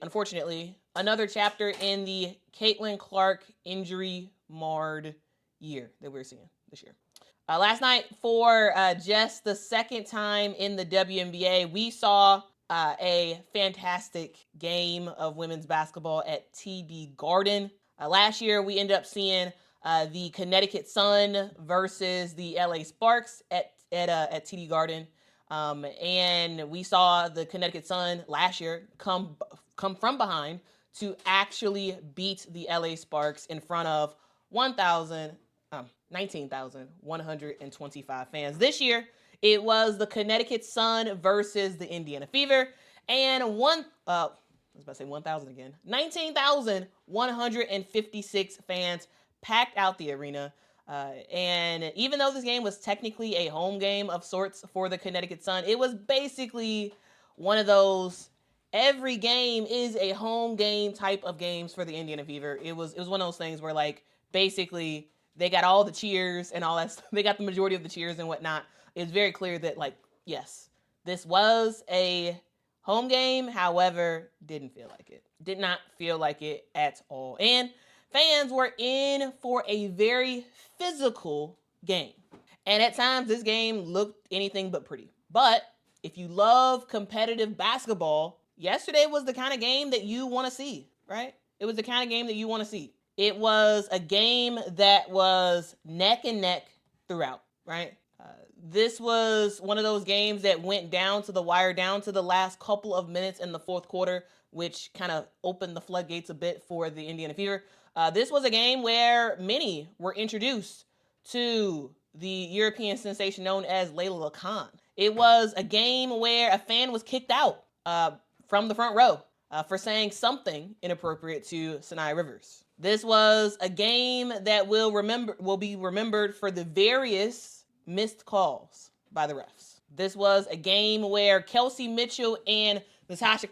Unfortunately, another chapter in the Caitlin Clark injury-marred year that we're seeing this year. Last night, for just the second time in the WNBA, we saw a fantastic game of women's basketball at TD Garden. Last year, we ended up seeing the Connecticut Sun versus the LA Sparks at TD Garden. And we saw the Connecticut Sun last year come from behind to actually beat the LA Sparks in front of 19,125 fans. This year, it was the Connecticut Sun versus the Indiana Fever, and I was about to say 1,000 again. 19,156 fans packed out the arena. And even though this game was technically a home game of sorts for the Connecticut Sun, it was basically one of those every game is a home game type of games for the Indiana Fever. It was one of those things where, like, basically they got all the cheers and all that stuff. They got the majority of the cheers and whatnot. It's very clear that, like, yes, this was a home game. However, didn't feel like it. Did not feel like it at all. And fans were in for a very physical game. And at times, this game looked anything but pretty. But if you love competitive basketball, yesterday was the kind of game that you want to see, right? It was the kind of game that you want to see. It was a game that was neck and neck throughout, right? This was one of those games that went down to the wire, down to the last couple of minutes in the fourth quarter, which kind of opened the floodgates a bit for the Indiana Fever. This was a game where many were introduced to the European sensation known as Layla Khan. It was a game where a fan was kicked out from the front row for saying something inappropriate to Sanaya Rivers. This was a game that will be remembered for the various missed calls by the refs. This was a game where Kelsey Mitchell and Natasha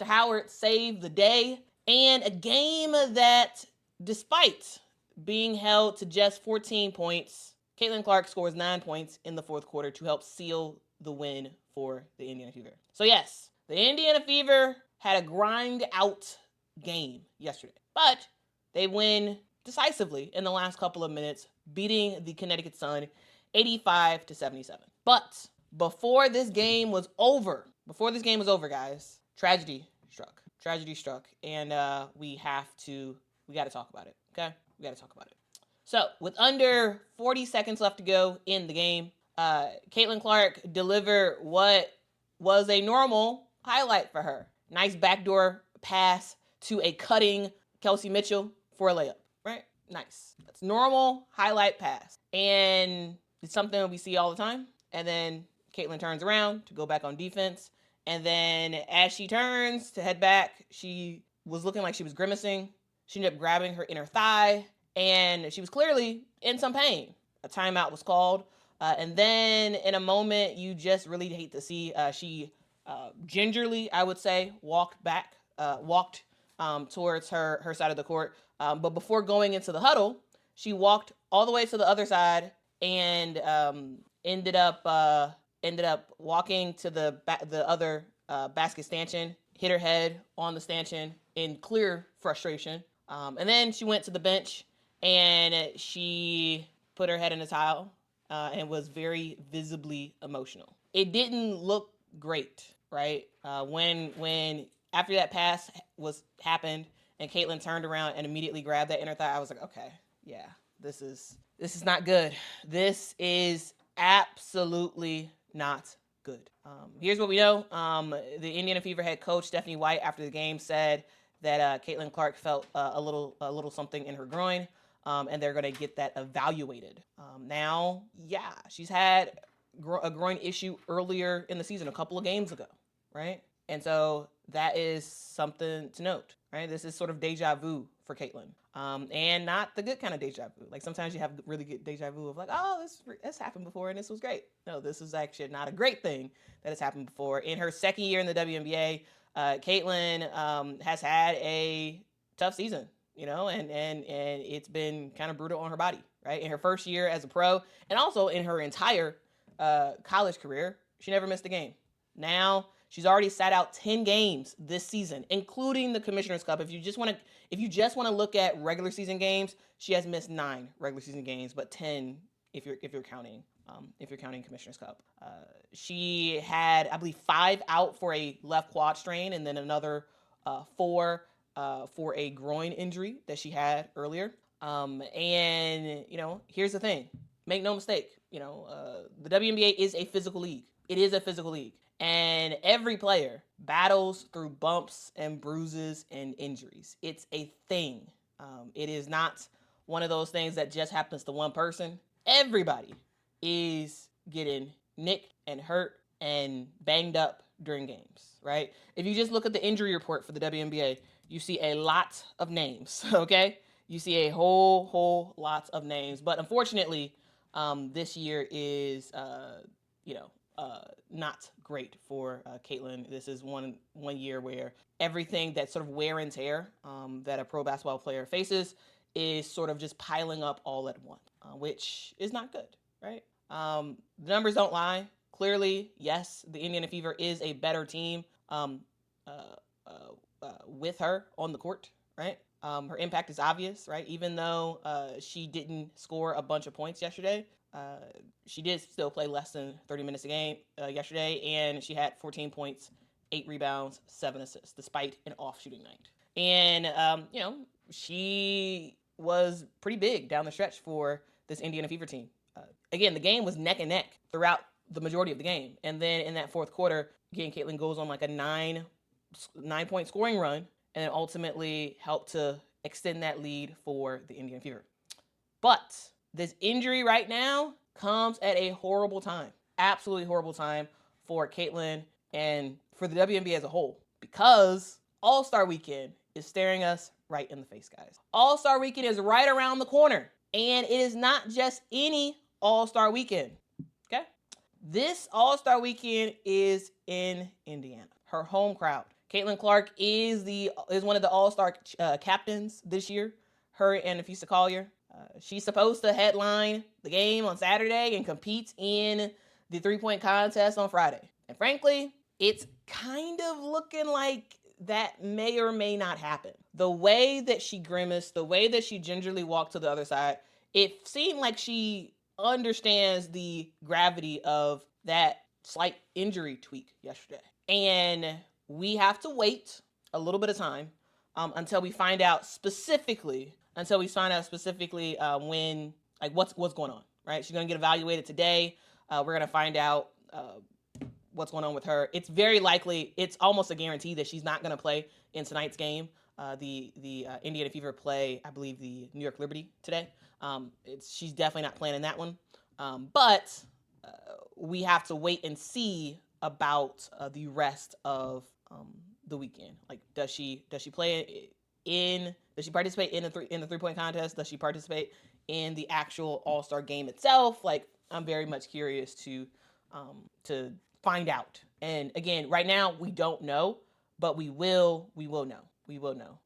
Howard saved the day, and a game that, despite being held to just 14 points, Caitlin Clark scores 9 points in the fourth quarter to help seal the win for the Indiana Fever. So yes, the Indiana Fever had a grind out game yesterday, but they win decisively in the last couple of minutes, beating the Connecticut Sun 85-77. But before this game was over, guys, tragedy struck, and we got to talk about it. Okay, we got to talk about it. So with under 40 seconds left to go in the game, Caitlin Clark delivered what was a normal highlight for her. Nice backdoor pass to a cutting Kelsey Mitchell for a layup, right? Nice. That's normal highlight pass. And it's something that we see all the time. And then Caitlin turns around to go back on defense. And then as she turns to head back, she was looking like she was grimacing. She ended up grabbing her inner thigh, and she was clearly in some pain. A timeout was called. And then in a moment you just really hate to see, she gingerly, I would say, walked towards her side of the court. But before going into the huddle, she walked all the way to the other side and ended up walking to the other basket stanchion, hit her head on the stanchion in clear frustration. And then she went to the bench and she put her head in a towel and was very visibly emotional. It didn't look great, right? When after that pass happened and Caitlin turned around and immediately grabbed that inner thigh, I was like, okay, yeah, this is not good. This is absolutely not good. Here's what we know. The Indiana Fever head coach, Stephanie White, after the game said that Caitlin Clark felt a little something in her groin, and they're going to get that evaluated. Now, yeah, she's had a groin issue earlier in the season, a couple of games ago, right? And so that is something to note, right? This is sort of deja vu for Caitlin, and not the good kind of deja vu. Like sometimes you have really good deja vu of like, oh, this happened before and this was great. No, this is actually not a great thing that has happened before. In her second year in the WNBA, Caitlin has had a tough season, and it's been kind of brutal on her body, right? In her first year as a pro, and also in her entire college career, she never missed a game. Now She's already sat out 10 games this season, including the Commissioner's Cup. If you just want to look at regular season games, she has missed 9 regular season games, but 10 if you're counting Commissioner's Cup. She had, I believe, 5 out for a left quad strain, and then another 4 for a groin injury that she had earlier. And here's the thing: make no mistake, the WNBA is a physical league. It is a physical league, and every player battles through bumps and bruises and injuries. It's a thing. It is not one of those things that just happens to one person. Everybody is getting nicked and hurt and banged up during games, right? If you just look at the injury report for the WNBA, you see a lot of names, okay? You see a whole lot of names. But unfortunately, this year is, not great for Caitlin. This is one year where everything that sort of wear and tear that a pro basketball player faces is sort of just piling up all at once, which is not good, right? The numbers don't lie. Clearly, yes, the Indiana Fever is a better team with her on the court, right? Her impact is obvious, right? Even though she didn't score a bunch of points yesterday, she did still play less than 30 minutes a game yesterday, and she had 14 points, 8 rebounds, 7 assists, despite an off shooting night. And, she was pretty big down the stretch for this Indiana Fever team. Again, the game was neck and neck throughout the majority of the game. And then in that fourth quarter, again, Caitlin goes on like a 9-point scoring run, and it ultimately helped to extend that lead for the Indiana Fever. But this injury right now comes at a horrible time, absolutely horrible time for Caitlin and for the WNBA as a whole, because All-Star Weekend is staring us right in the face, guys. All-Star Weekend is right around the corner, and it is not just any All-Star Weekend, okay? This All-Star Weekend is in Indiana, her home crowd. Caitlin Clark is one of the All-Star captains this year, her and Nafisa Collier. She's supposed to headline the game on Saturday and compete in the three-point contest on Friday. And frankly, it's kind of looking like that may or may not happen. The way that she grimaced, the way that she gingerly walked to the other side, it seemed like she understands the gravity of that slight injury tweak yesterday. And we have to wait a little bit of time until we find out specifically when, like, what's going on, right? She's going to get evaluated today. We're going to find out what's going on with her. It's very likely, it's almost a guarantee that she's not going to play in tonight's game. The Indiana Fever play, I believe, the New York Liberty today. She's definitely not playing in that one. But we have to wait and see about the rest of the weekend. Like, does she participate in the three-point contest? Does she participate in the actual All-Star game itself? Like, I'm very much curious to find out. And again, right now we don't know, but we will know.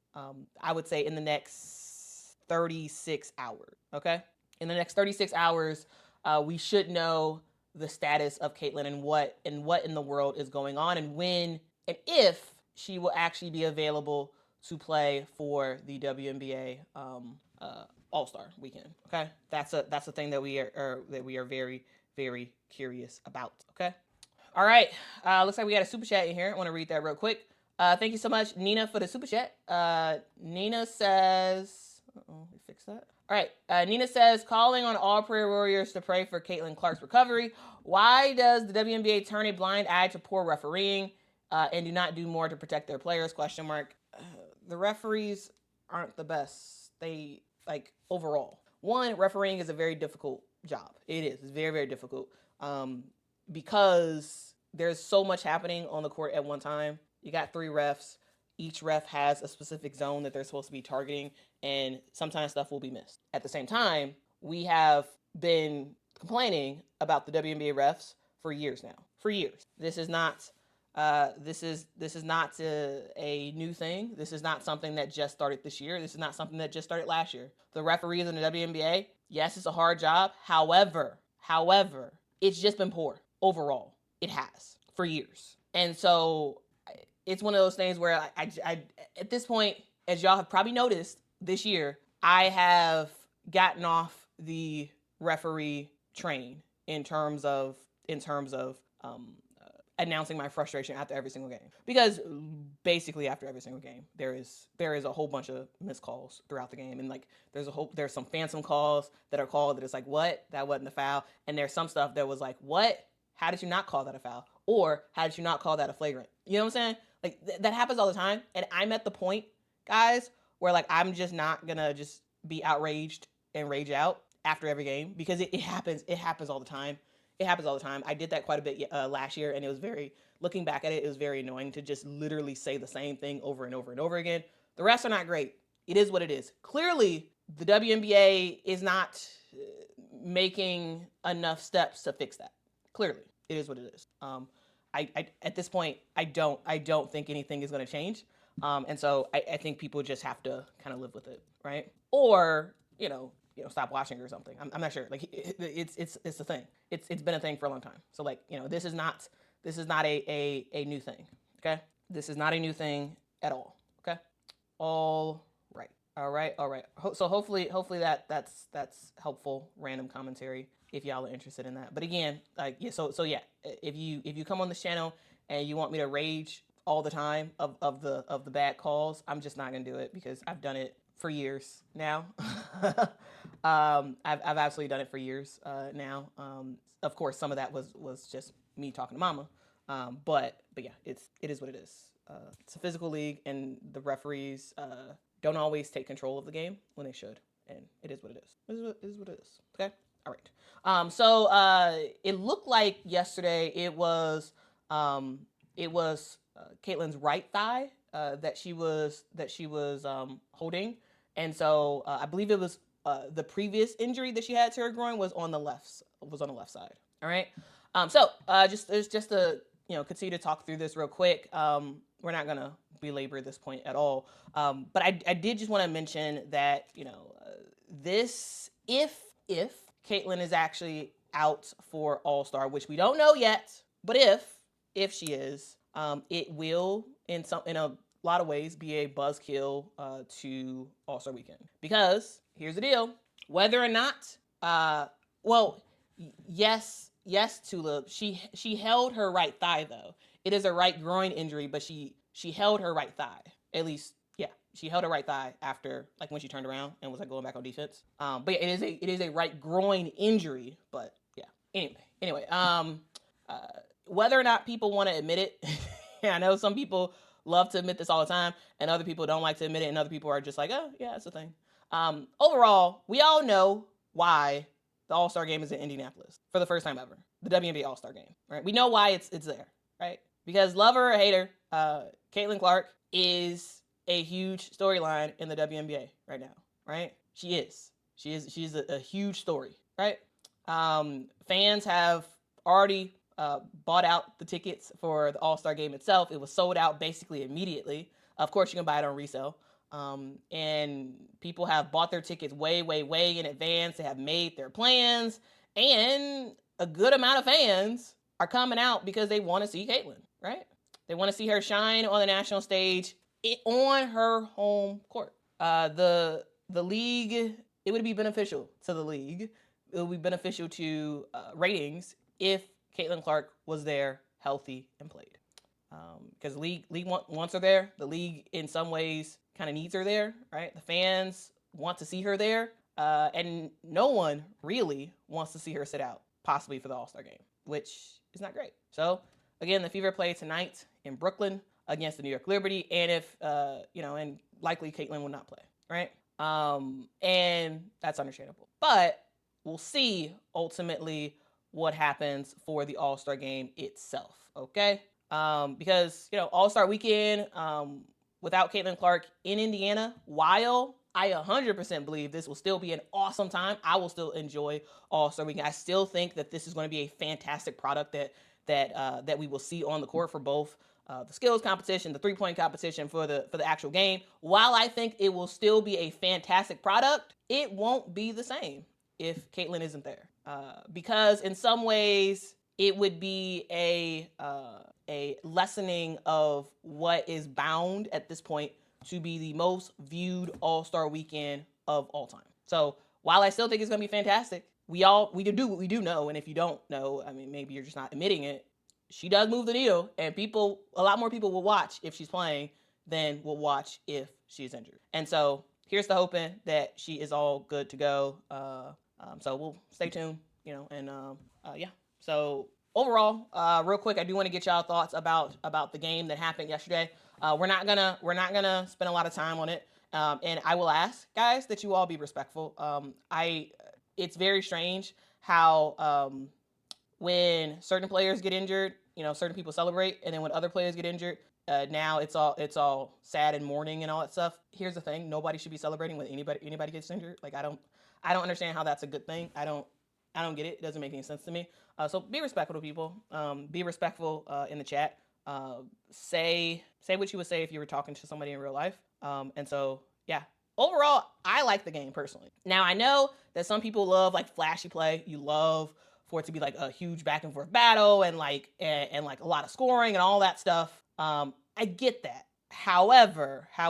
I would say in the next 36 hours. Okay, in the next 36 hours, we should know the status of Caitlin and what in the world is going on, and when and if she will actually be available to play for the WNBA All-Star Weekend. Okay, that's a thing that we are very, very curious about. Okay, all right. Looks like we got a super chat in here. I want to read that real quick. Thank you so much, Nina, for the super chat. Nina says, we fix that. All right. Nina says, calling on all prayer warriors to pray for Caitlin Clark's recovery. Why does the WNBA turn a blind eye to poor refereeing and do not do more to protect their players? ? The referees aren't the best. They, like, overall. One, refereeing is a very difficult job. It is. It's very, very difficult because there's so much happening on the court at one time. You got 3 refs. Each ref has a specific zone that they're supposed to be targeting, and sometimes stuff will be missed. At the same time, we have been complaining about the WNBA refs for years now. For years. This is not a new thing. This is not something that just started this year. This is not something that just started last year. The referees in the WNBA, yes, it's a hard job. However, it's just been poor overall. It has for years. And so it's one of those things where I at this point, as y'all have probably noticed this year, I have gotten off the referee train in terms of announcing my frustration after every single game, because basically after every single game there is a whole bunch of missed calls throughout the game, and like there's some phantom calls that are called that it's like, what, that wasn't a foul, and there's some stuff that was like, what, how did you not call that a foul, or how did you not call that a flagrant? You know what I'm saying? Like that happens all the time, and I'm at the point, guys, where like I'm just not gonna just be outraged and rage out after every game, because it happens all the time. It happens all the time. I did that quite a bit last year, and it was looking back at it, it was very annoying to just literally say the same thing over and over and over again. The refs are not great. It is what it is. Clearly, the WNBA is not making enough steps to fix that. Clearly, it is what it is. I at this point, I don't think anything is going to change. And so I think people just have to kind of live with it, right? Or, stop watching or something. I'm not sure. Like it's a thing. It's been a thing for a long time. So like, this is not a new thing. Okay. This is not a new thing at all. Okay. All right. So hopefully that's helpful random commentary if y'all are interested in that. But again, if you come on this channel and you want me to rage all the time of the bad calls, I'm just not gonna do it, because I've done it for years now. I've absolutely done it for years now. Of course, some of that was just me talking to mama. But yeah, it is what it is. It's a physical league, and the referees don't always take control of the game when they should. And it is what it is. It is what it is. Okay. All right. So it looked like yesterday it was Caitlin's right thigh that she was holding, and so I believe it was the previous injury that she had to her groin was on the left side. All right. So just to continue to talk through this real quick. We're not gonna belabor this point at all. But I did just want to mention that this, if Caitlin is actually out for All-Star, which we don't know yet, but if she is, it will in a lot of ways be a buzzkill to All-Star Weekend, because here's the deal: whether or not, yes, Tula, she held her right thigh though. It is a right groin injury, but she held her right thigh. At least, yeah, she held her right thigh after, like, when she turned around and was like going back on defense. But yeah, it is a right groin injury. But yeah, anyway, whether or not people want to admit it, I know some people love to admit this all the time, and other people don't like to admit it, and other people are just like, oh yeah, it's a thing. Overall, we all know why the All-Star game is in Indianapolis for the first time ever. The WNBA All-Star game, right? We know why it's there, right? Because love her or hate her, Caitlin Clark is a huge storyline in the WNBA right now, right? She's a huge story, right? Fans have already bought out the tickets for the All-Star game itself. It was sold out basically immediately. Of course, you can buy it on resale. And people have bought their tickets way in advance. They have made their plans, and a good amount of fans are coming out because they want to see Caitlin, right? They want to see her shine on the national stage on her home court. The league, it would be beneficial to the league. It would be beneficial to ratings if Caitlin Clark was there, healthy, and played. Because league wants her there. The league, in some ways, kind of needs her there, right? The fans want to see her there, and no one really wants to see her sit out, possibly for the All-Star game, which is not great. So again, the Fever play tonight in Brooklyn against the New York Liberty, and if and likely Caitlin will not play, right? And that's understandable, but we'll see ultimately what happens for the All-Star game itself, okay? Because All-Star weekend, without Caitlin Clark in Indiana, while I 100% believe this will still be an awesome time, I will still enjoy All-Star weekend. I still think that this is going to be a fantastic product that we will see on the court for both the skills competition, the three-point competition, for the actual game. While I think it will still be a fantastic product, it won't be the same if Caitlin isn't there. Because in some ways, it would be a lessening of what is bound at this point to be the most viewed All-Star weekend of all time. So while I still think it's going to be fantastic, we do know, and if you don't know, I mean, maybe you're just not admitting it, she does move the needle, and a lot more people will watch if she's playing than will watch if she's injured. And so here's the hoping that she is all good to go. So we'll stay tuned, and yeah. So overall, real quick, I do want to get y'all thoughts about the game that happened yesterday. We're not gonna spend a lot of time on it, and I will ask guys that you all be respectful. It's very strange how when certain players get injured, certain people celebrate, and then when other players get injured, now it's all sad and mourning and all that stuff. Here's the thing: nobody should be celebrating when anybody gets injured. Like I don't understand how that's a good thing. I don't get it. It doesn't make any sense to me. So be respectful to people. Be respectful in the chat. Say what you would say if you were talking to somebody in real life. And so yeah. Overall, I like the game personally. Now I know that some people love like flashy play. You love for it to be like a huge back and forth battle and like like a lot of scoring and all that stuff. I get that. However, I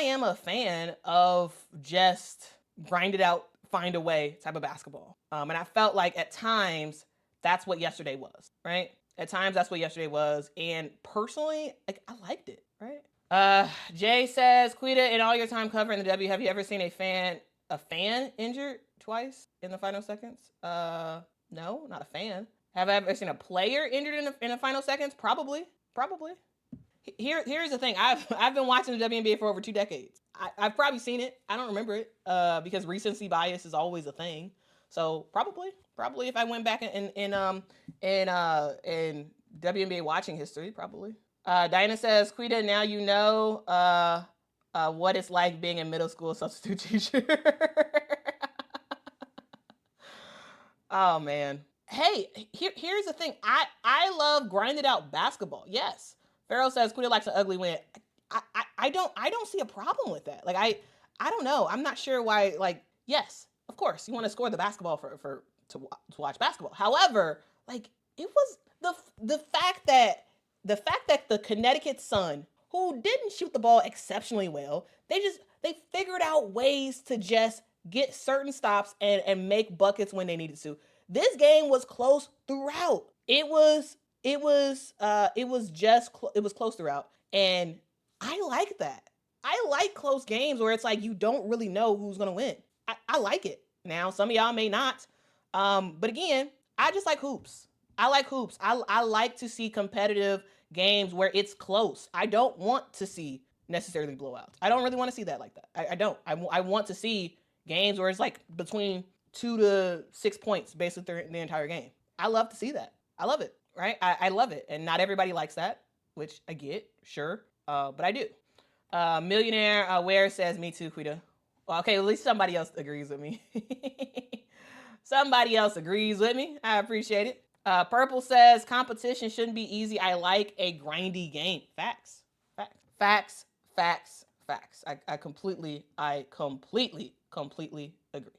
am a fan of just grind it out, find a way type of basketball. And I felt like at times that's what yesterday was, right? At times that's what yesterday was. And personally, like I liked it, right? Jay says, Quita, in all your time covering the W, have you ever seen a fan injured twice in the final seconds? No, not a fan. Have I ever seen a player injured in the final seconds? Probably. Here's the thing. I've been watching the WNBA for over 2 decades. I've probably seen it. I don't remember it because recency bias is always a thing. So probably if I went back in WNBA watching history, probably. Diana says, Quita, now you know what it's like being a middle school substitute teacher. Oh man. Hey, here's the thing. I love grinded out basketball. Yes. Farrell says Quita likes an ugly win. I don't see a problem with that. Like I don't know. I'm not sure why. Like yes, of course you want to score the basketball to watch basketball. However, like it was the fact that the Connecticut Sun, who didn't shoot the ball exceptionally well, they figured out ways to just get certain stops and make buckets when they needed to. This game was close throughout. It was close throughout, and I like that. I like close games where it's like you don't really know who's gonna win. I like it. Now some of y'all may not, but again, I just like hoops. I like hoops. I like to see competitive games where it's close. I don't want to see necessarily blowouts. I don't really want to see that like that. I don't. I want to see games where it's like between 2 to 6 points basically the entire game. I love to see that. I love it, right? I love it. And not everybody likes that, which I get, sure. But I do. Millionaire Ware says, me too, Quita. Well, okay, at least somebody else agrees with me. Somebody else agrees with me. I appreciate it. Purple says, competition shouldn't be easy. I like a grindy game. Facts. I completely agree.